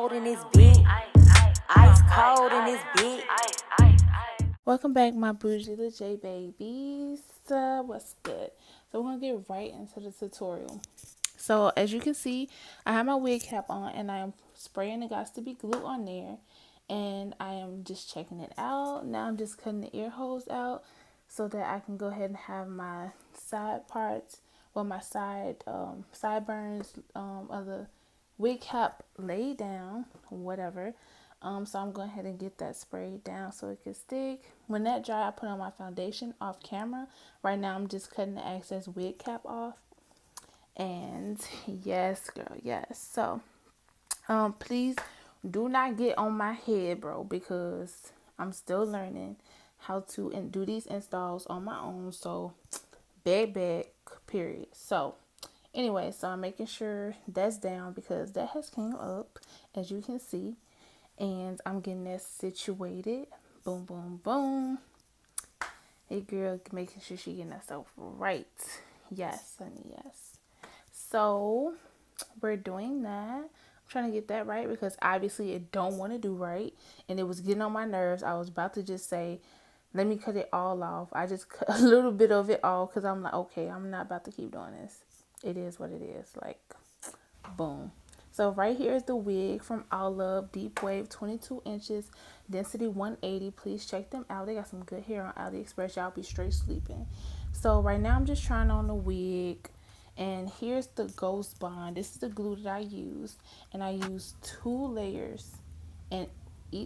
cold in this bitch. Ice cold in this bitch. Welcome back, my bougie J babies. What's good? So we're gonna get right into the tutorial. So as you can see, I have my wig cap on and I am spraying the Got to Be glue on there, and I am just checking it out. Now I'm just cutting the ear holes out so that I can go ahead and have my side parts, well, my sideburns of the wig cap laid down, whatever. So I'm going ahead and get that sprayed down so it can stick. When that dry, I put on my foundation off camera. Right now I'm just cutting the excess wig cap off. And yes, girl, yes. So please do not get on my head, bro, because I'm still learning how to do these installs on my own. So beg, period. So anyway, so I'm making sure that's down because that has came up, as you can see, and I'm getting that situated. Boom, boom, boom. Hey girl, making sure she getting herself right. Yes, honey, yes. So we're doing that. I'm trying to get that right because obviously it don't want to do right, and it was getting on my nerves. I was about to just say, let me cut it all off. I just cut a little bit of it off because I'm like, okay, I'm not about to keep doing this. It is what it is. Like, boom. So right here is the wig from Allove Deep Wave, 22 inches, density 180. Please check them out. They got some good hair on AliExpress. Y'all be straight sleeping. So right now I'm just trying on the wig. And here's the Ghost Bond. This is the glue that I used. And I used 2 layers. And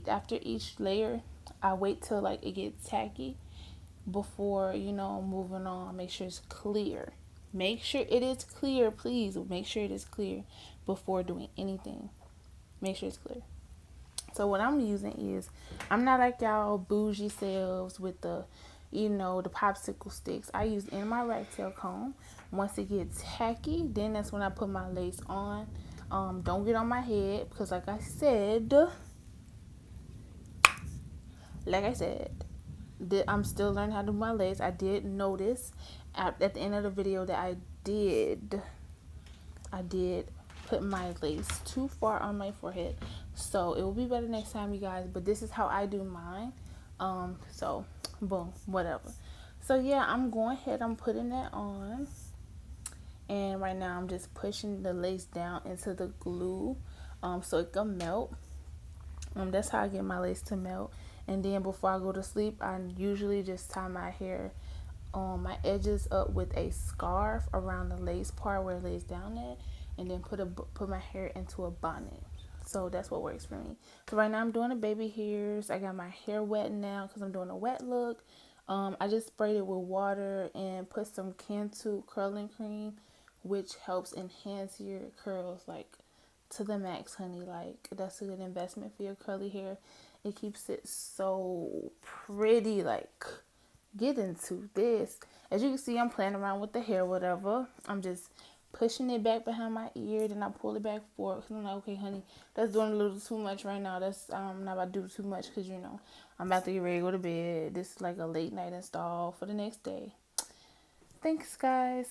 after each layer, I wait till like it gets tacky before, moving on. Make sure it's clear. Make sure it is clear, please. Make sure it is clear before doing anything. Make sure it's clear. So what I'm using is, I'm not like y'all bougie selves with the, the popsicle sticks. I use in my rat tail comb. Once it gets tacky, then that's when I put my lace on. Don't get on my head because like I said, I'm still learning how to do my lace. I did notice at the end of the video that I did put my lace too far on my forehead. So it will be better next time, you guys. But this is how I do mine. So boom, whatever. So yeah, I'm going ahead. I'm putting that on. And right now I'm just pushing the lace down into the glue so it can melt. That's how I get my lace to melt. And then before I go to sleep, I usually just tie my hair my edges up with a scarf around the lace part where it lays down at, and then put my hair into a bonnet. So that's what works for me. So right now I'm doing the baby hairs. I got my hair wet now because I'm doing a wet look. I just sprayed it with water and put some Cantu curling cream, which helps enhance your curls like to the max, honey. Like, that's a good investment for your curly hair. It keeps it so pretty. Like, get into this. As you can see, I'm playing around with the hair, whatever. I'm just pushing it back behind my ear, then I pull it back forward because I'm like, okay, honey, that's doing a little too much right now. That's I'm not about to do too much because I'm about to get ready to go to bed. This is like a late night install for the next day. Thanks, guys.